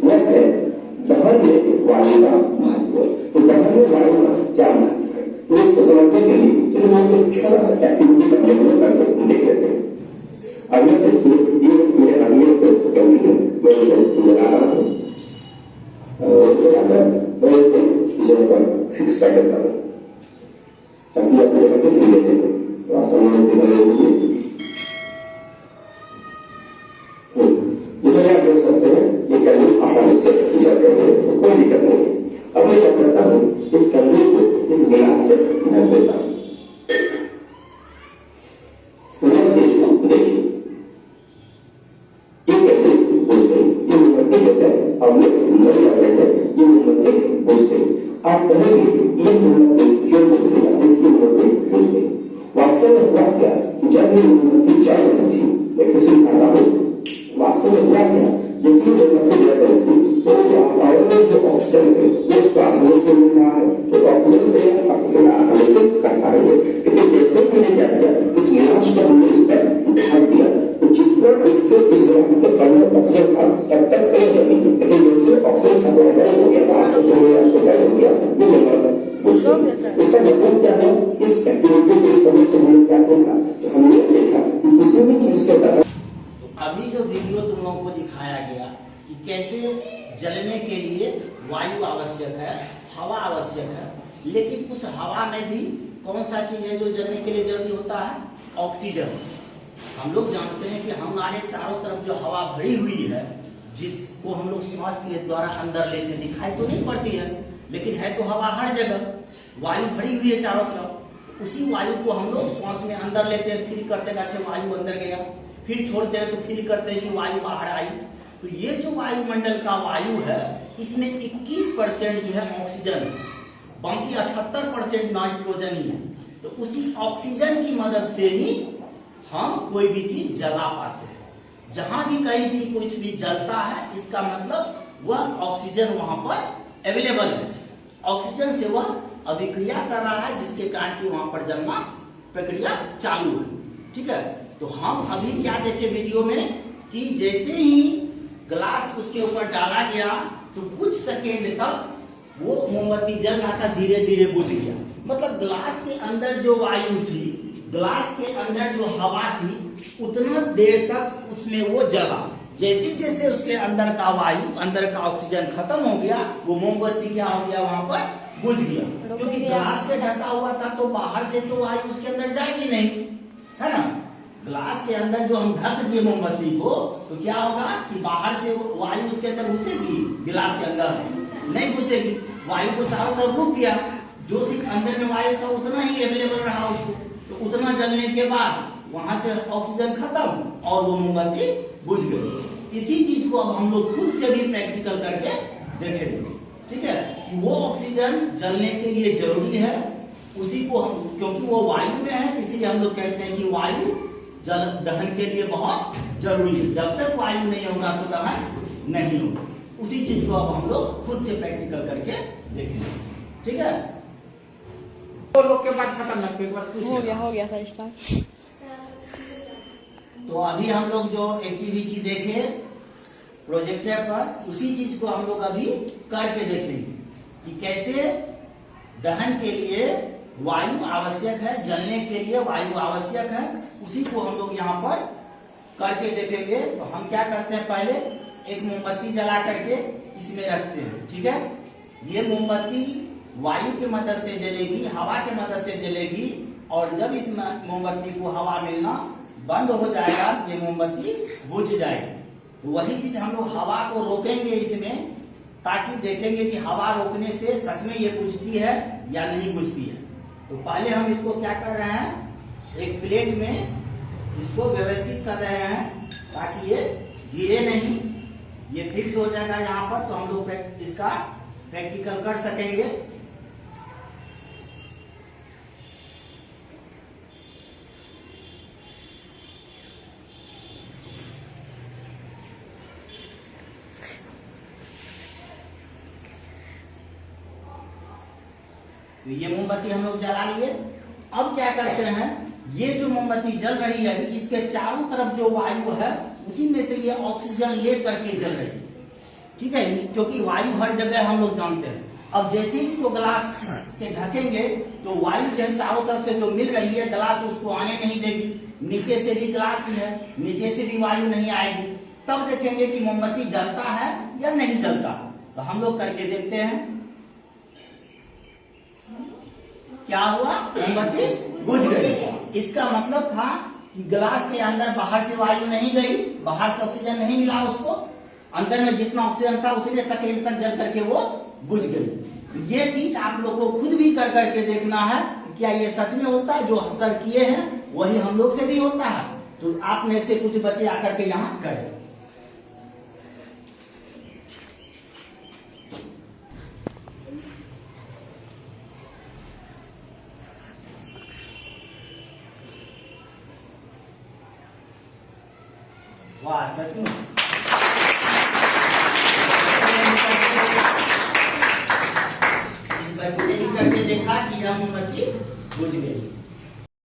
वह है दहन में वायु का महत्व। तो दहन में वायु का क्या महत्व है, तो इसको समझने के लिए चलिए हम कुछ छोटा सा एक्टिविटी करने को करके देख लेते हैं। अभी देखिए ये मेरे अगले को कैमरे है, मैं उसे जला रहा हूँ, जलाकर मैं इसे इस जगह पर फिक्स कर देता हूँ ताकि आप जगह से हिले दें। तो आसान दिखाई दीजिए, इसमें आप देख सकते हैं ये कैमरे आसानी से चलते हैं, तो कोई दिक्कत नहीं है। अब मैं क्या करता हूँ, इस कैमरे को इस गिलास से भर देता हूँ। देखिए ये कैमरे बुझ गई, ये मोमबत्ती जो है अब ये नहीं लग रहे हैं, ये मोमबत्ती बुझ गई। आप कहेंगे ये मोमबत्ती क्यों बुझ गई, ये मोमबत्ती बुझ गई। वास्तव में हुआ क्या, जब ये मोमबत्ती जल रही थी, मैं फिर से दिखा रहा हूँ, वास्तव में हुआ क्या, जैसे मोमबत्ती जल रही थी तो वातावरण में जो ऑक्सीजन है वो उसको आसानी से मिल रहा है, तो ऑक्सीजन से ऑक्सीजन आसानी से कर पा रही है। लेकिन जैसे मैंने क्या किया, इस गिलास को हमने इस पर ढक दिया, तो जितना इसके इस गिलास के अंदर ऑक्सीजन था तब तक कहीं जमी, लेकिन जैसे ऑक्सीजन सप्लाई बंद हो गया, बाहर से सप्लाई हो गया, वो इसका मतलब क्या है, इस एक्टिविटी को इस तरह से हमने क्या सीखा, तो हमने देखा कि किसी भी चीज के तरफ अभी जो वीडियो तुम लोगों को दिखाया गया कि कैसे जलने के लिए वायु आवश्यक है, हवा आवश्यक है, लेकिन उस हवा में भी कौन सा चीज है जो जलने के लिए जरूरी होता है, ऑक्सीजन। हम लोग जानते हैं कि हमारे चारों तरफ जो हवा भरी हुई है, जिसको हम लोग श्वास के द्वारा अंदर लेते, दिखाई तो नहीं पड़ती है, लेकिन है तो हवा हर जगह, वायु भरी हुई है चारों तरफ। उसी वायु को हम लोग श्वास में अंदर लेते हैं, फील करते हैं अच्छा वायु अंदर गया, फिर छोड़ते हैं तो फील करते हैं कि वायु बाहर आई। तो ये जो वायुमंडल का वायु है, इसमें 21% जो है ऑक्सीजन है, बाकी 78% नाइट्रोजन ही है। तो उसी ऑक्सीजन की मदद से ही हम कोई भी चीज जला पाते हैं। जहां भी कहीं भी कुछ भी जलता है, इसका मतलब वह ऑक्सीजन वहां पर अवेलेबल है, ऑक्सीजन से वह अभिक्रिया कर रहा है, जिसके कारण की वहां पर जलना प्रक्रिया चालू है। ठीक है, तो हम अभी क्या देखे वीडियो में कि जैसे ही ग्लास उसके ऊपर डाला गया तो कुछ सेकेंड तक वो मोमबत्ती जल रहा था, धीरे धीरे बुझ गया। मतलब ग्लास के अंदर जो वायु थी, ग्लास के अंदर जो हवा थी, उतना देर तक उसमें वो जला। जैसे जैसे उसके अंदर का वायु, अंदर का ऑक्सीजन खत्म हो गया, वो मोमबत्ती क्या हो गया, वहां पर बुझ गया। क्योंकि ग्लास से ढका हुआ था तो बाहर से तो वायु उसके अंदर जाएगी नहीं, है ना। ग्लास के अंदर जो हम ढक दिए मोमबत्ती को, तो क्या होगा कि बाहर से वायु उसके अंदर घुसेगी, गिलास के अंदर नहीं घुसेगी, वायु तो चारों तरफ रुक गया। जो सिर्फ अंदर में वायु था उतना ही अवेलेबल रहा उसको, तो उतना जलने के बाद वहां से ऑक्सीजन खत्म और वो मोमबत्ती बुझ गई। इसी चीज को अब हम लोग खुद से भी प्रैक्टिकल करके देखेंगे। ठीक है, कि वो ऑक्सीजन जलने के लिए जरूरी है, उसी को हम, क्योंकि वो वायु में है, इसीलिए हम लोग कहते हैं कि वायु जल दहन के लिए बहुत जरूरी है। जब तक वायु नहीं होगा तो दहन नहीं होगा। उसी चीज को अब हम लोग खुद से प्रैक्टिकल करके देखेंगे। ठीक है, तो लोग के बाद खत्म लगते हो गया सर स्टार्ट। तो अभी हम लोग जो एक्टिविटी देखे प्रोजेक्टर पर, उसी चीज को हम लोग अभी करके देखेंगे कि कैसे दहन के लिए वायु आवश्यक है, जलने के लिए वायु आवश्यक है। उसी को हम लोग यहाँ पर करके देखेंगे। तो हम क्या करते हैं, पहले एक मोमबत्ती जला करके इसमें रखते हैं। ठीक है, ये मोमबत्ती वायु की मदद से जलेगी, हवा की मदद से जलेगी, और जब इस मोमबत्ती को हवा मिलना बंद हो जाएगा, ये मोमबत्ती बुझ जाएगी। तो वही चीज हम लोग हवा को रोकेंगे इसमें, ताकि देखेंगे कि हवा रोकने से सच में ये बुझती है या नहीं बुझती है। तो पहले हम इसको क्या कर रहे हैं, एक प्लेट में इसको व्यवस्थित कर रहे हैं ताकि ये गिरे नहीं, ये फिक्स हो जाएगा यहाँ पर। तो हम लोग इसका प्रैक्टिकल कर सकेंगे। तो ये मोमबत्ती हम लोग जला लिए। अब क्या करते हैं, ये जो मोमबत्ती जल रही है, इसके चारों तरफ जो वायु है, उसी में से ये ऑक्सीजन ले करके जल रही है। ठीक है, क्योंकि वायु हर जगह हम लोग जानते हैं। अब जैसे ही इसको ग्लास से ढकेंगे तो वायु जो है चारों तरफ से जो मिल रही है ग्लास उसको आने नहीं देगी। नीचे से भी ग्लास ही है, नीचे से भी वायु नहीं आएगी। तब देखेंगे कि मोमबत्ती जलता है या नहीं जलता है। तो हम लोग करके देखते हैं क्या हुआ, मोमबत्ती बुझ गई। इसका मतलब था कि ग्लास के अंदर बाहर से वायु नहीं गई, बाहर से ऑक्सीजन नहीं मिला उसको, अंदर में जितना ऑक्सीजन था उतने सेकेंड तक जल करके वो बुझ गई। ये चीज आप लोग को खुद भी कर करके देखना है कि क्या ये सच में होता है। जो सर किए हैं वही हम लोग से भी होता है। तो आप में से कुछ बच्चे आकर के यहाँ करें। वाह, सच में इस बच्चे ने करके देखा कि यह मोमबत्ती बुझ गई।